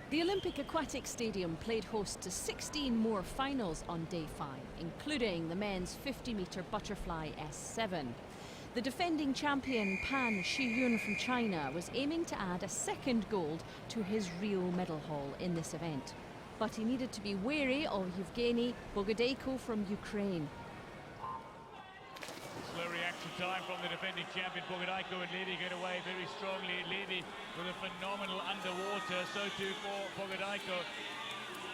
The Olympic Aquatic Stadium played host to 16 more finals on day 5, including the men's 50-metre butterfly S7. The defending champion Pan Shiyun from China was aiming to add a second gold to his Rio medal haul in this event. But he needed to be wary of Yevgeny Bogodayko from Ukraine. Slow reaction time from the defending champion Bogodayko, and Levy get away very strongly. Levy with a phenomenal underwater, so too for Bogodayko.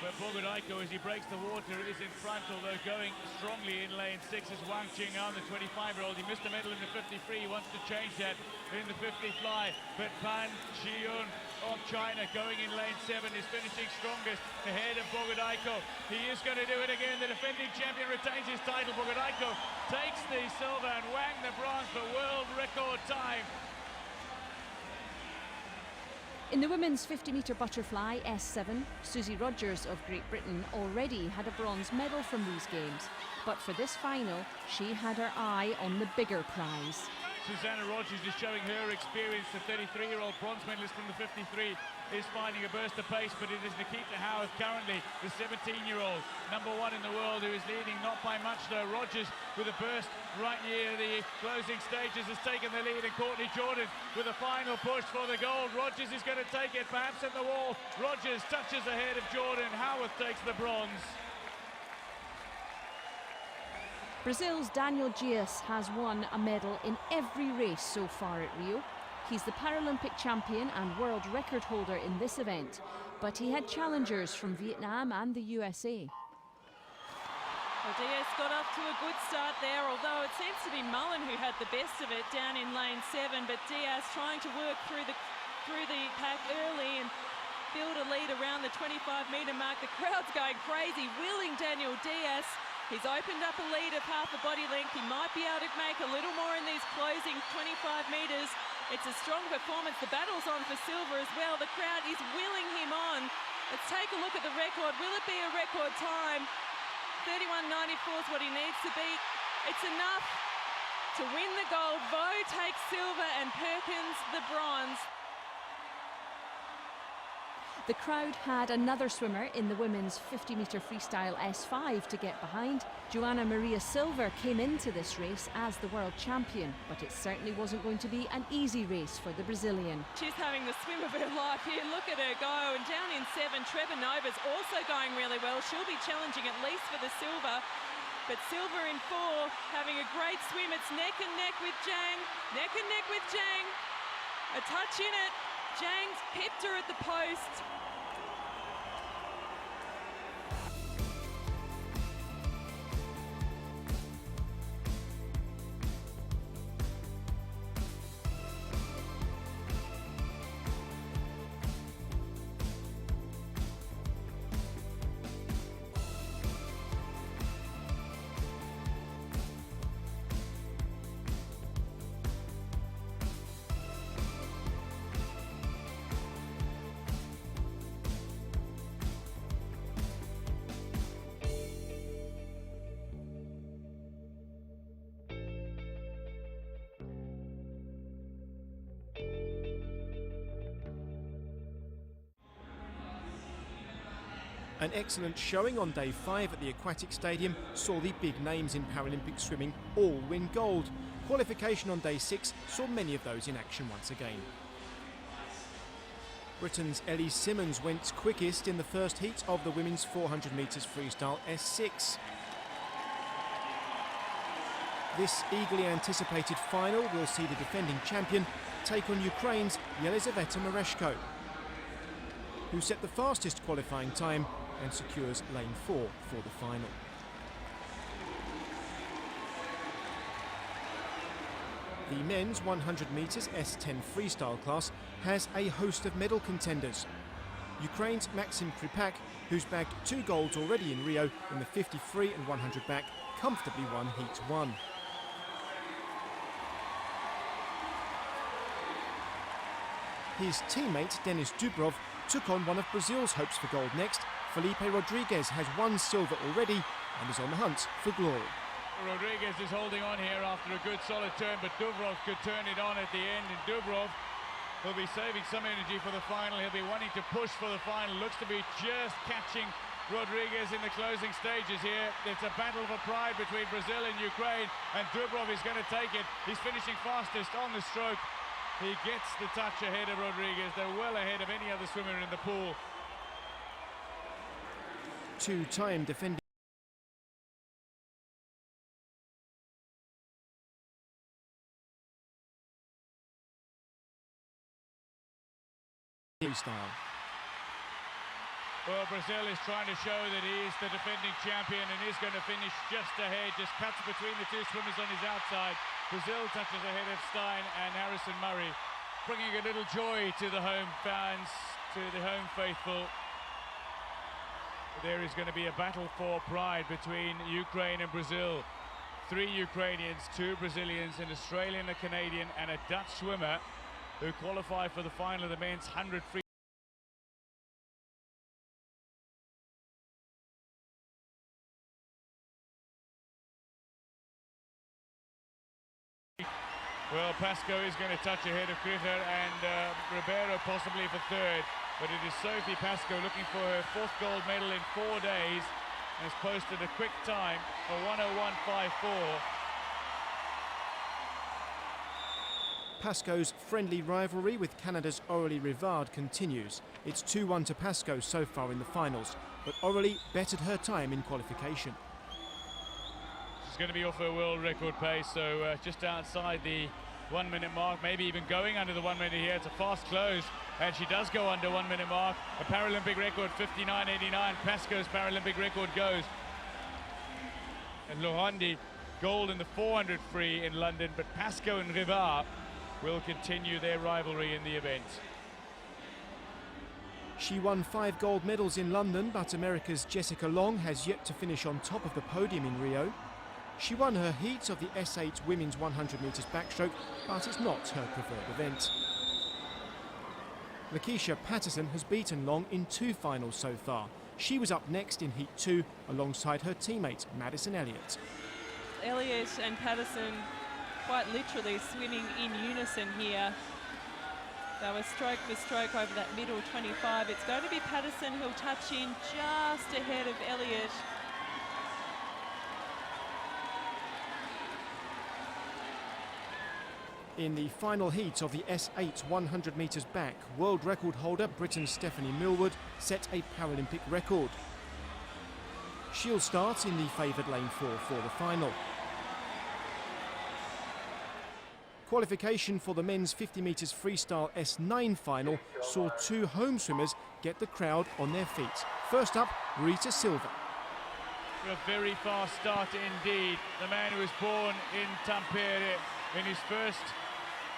But Bogodayko, as he breaks the water, is in front, although going strongly in lane 6 is Wang Qing'an, the 25-year-old. He missed a medal in the 53, he wants to change that in the 50 fly. But Pan Shiyun of China going in lane 7 is finishing strongest ahead of Bogodayko. He is going to do it again. The defending champion retains his title. Bogodayko takes the silver and Wang the bronze for world record time. In the women's 50-metre butterfly S7, Susie Rogers of Great Britain already had a bronze medal from these games. But for this final, she had her eye on the bigger prize. Susanna Rogers is showing her experience. The 33-year-old bronze medalist from the 53 is finding a burst of pace, but it is Nikita Howard currently, the 17-year-old, #1 in the world, who is leading, not by much though. Rogers with a burst right near the closing stages has taken the lead, and Courtney Jordan with a final push for the gold. Rogers is going to take it, perhaps at the wall. Rogers touches ahead of Jordan. Howard takes the bronze. Brazil's Daniel Dias has won a medal in every race so far at Rio. He's the Paralympic champion and world record holder in this event, but he had challengers from Vietnam and the USA. Well, Dias got off to a good start there, although it seems to be Mullen who had the best of it down in lane 7, but Dias trying to work through the pack early and build a lead around the 25-metre mark. The crowd's going crazy, willing Daniel Dias. He's opened up a lead of half a body length. He might be able to make a little more in these closing 25 metres. It's a strong performance. The battle's on for silver as well. The crowd is willing him on. Let's take a look at the record. Will it be a record time? 31.94 is what he needs to beat. It's enough to win the gold. Vo takes silver and Perkins the bronze. The crowd had another swimmer in the women's 50-metre freestyle S5 to get behind. Joanna Maria Silva came into this race as the world champion, but it certainly wasn't going to be an easy race for the Brazilian. She's having the swim of her life here. Look at her go. And down in 7, Trevor Nova's also going really well. She'll be challenging at least for the silver. But silver in 4, having a great swim. It's neck and neck with Zhang. Neck and neck with Zhang. A touch in it. Zhang's pipped her at the post. An excellent showing on day 5 at the Aquatic Stadium saw the big names in Paralympic swimming all win gold. Qualification on day 6 saw many of those in action once again. Britain's Ellie Simmons went quickest in the first heat of the women's 400 metres freestyle S6. This eagerly anticipated final will see the defending champion take on Ukraine's Yelizaveta Mereshko, who set the fastest qualifying time and secures lane 4 for the final. The men's 100 metres S10 freestyle class has a host of medal contenders. Ukraine's Maxim Kripak, who's bagged 2 golds already in Rio in the 50 and 100 back, comfortably won Heat 1. His teammate Denis Dubrov took on one of Brazil's hopes for gold next. Felipe Rodrigues has won silver already and is on the hunt for glory. Rodrigues is holding on here after a good solid turn, but Dubrov could turn it on at the end, and Dubrov He'll be saving some energy for the final. He'll be wanting to push for the final. Looks to be just catching Rodriguez in the closing stages here. It's a battle for pride between Brazil and Ukraine, and Dubrov is going to take it. He's finishing fastest on the stroke. He gets the touch ahead of Rodriguez. They're well ahead of any other swimmer in the pool. Two-time defending style. Well, Brazil is trying to show that he is the defending champion and is going to finish just ahead, just cuts between the two swimmers on his outside. Brazil touches ahead of Stein and Harrison Murray, bringing a little joy to the home fans, to the home faithful. There is going to be a battle for pride between Ukraine and Brazil. 3 Ukrainians, 2 Brazilians, an Australian, a Canadian, and a Dutch swimmer who qualify for the final of the men's 100 free. Well, Pascoe is going to touch ahead of Griffer and Ribeiro possibly for third, but it is Sophie Pascoe looking for her 4th gold medal in 4 days and has posted a quick time for 1:01.54. Pascoe's friendly rivalry with Canada's Aurélie Rivard continues. It's 2-1 to Pascoe so far in the finals, but Aurélie bettered her time in qualification. She's going to be off her world record pace, so just outside the 1 minute mark, maybe even going under the 1 minute here. It's a fast close, and she does go under 1 minute mark. A Paralympic record, 59.89. Pascoe's Paralympic record goes. And Lohandi, gold in the 400 free in London, but Pascoe and Rivard will continue their rivalry in the event. She won 5 gold medals in London, but America's Jessica Long has yet to finish on top of the podium in Rio. She won her heat of the S8 women's 100 metres backstroke, but it's not her preferred event. Lakeisha Patterson has beaten Long in 2 finals so far. She was up next in Heat 2 alongside her teammate Madison Elliott. Elliott and Patterson quite literally swimming in unison here. They were stroke for stroke over that middle 25. It's going to be Patterson who'll touch in just ahead of Elliott. In the final heat of the S8 100 metres back, world record holder Britain's Stephanie Millwood set a Paralympic record. She'll start in the favoured lane 4 for the final. Qualification for the men's 50 metres freestyle S9 final saw 2 home swimmers get the crowd on their feet. First up, Rita Silva. A very fast start indeed. The man who was born in Tampere in his first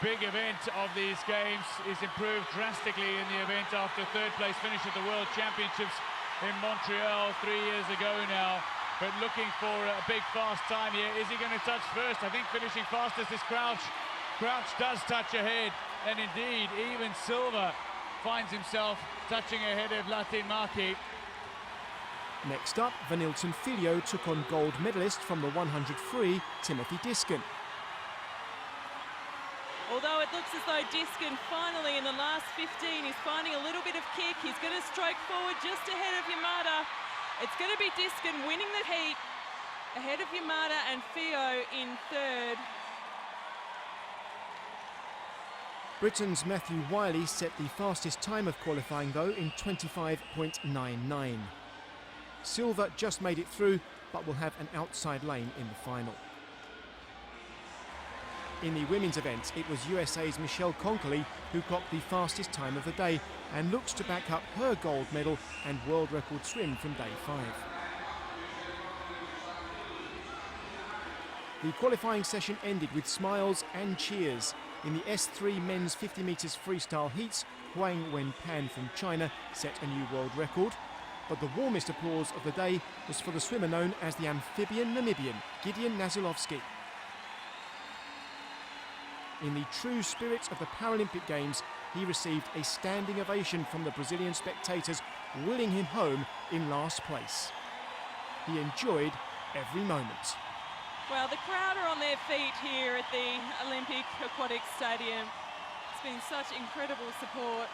big event of these games is improved drastically in the event after 3rd place finish at the World Championships in Montreal 3 years ago now. But looking for a big fast time here. Is he going to touch first? I think finishing fastest is Crouch. Crouch does touch ahead, and indeed even Silva finds himself touching ahead of Latin Maki. Next up, Vanilton Filio took on gold medalist from the 100 free, Timothy Diskin. Although it looks as though Diskin finally in the last 15 is finding a little bit of kick. He's going to stroke forward just ahead of Yamada. It's going to be Diskin winning the heat ahead of Yamada and Fio in 3rd. Britain's Matthew Wiley set the fastest time of qualifying though in 25.99. Silva just made it through, but will have an outside lane in the final. In the women's event, it was USA's Michelle Conkley who clocked the fastest time of the day and looks to back up her gold medal and world record swim from day 5. The qualifying session ended with smiles and cheers. In the S3 men's 50 metres freestyle heats, Huang Wenpan from China set a new world record. But the warmest applause of the day was for the swimmer known as the amphibian Namibian, Gideon Nazilovski. In the true spirit of the Paralympic Games, he received a standing ovation from the Brazilian spectators, willing him home in last place. He enjoyed every moment. Well, the crowd are on their feet here at the Olympic Aquatic Stadium. It's been such incredible support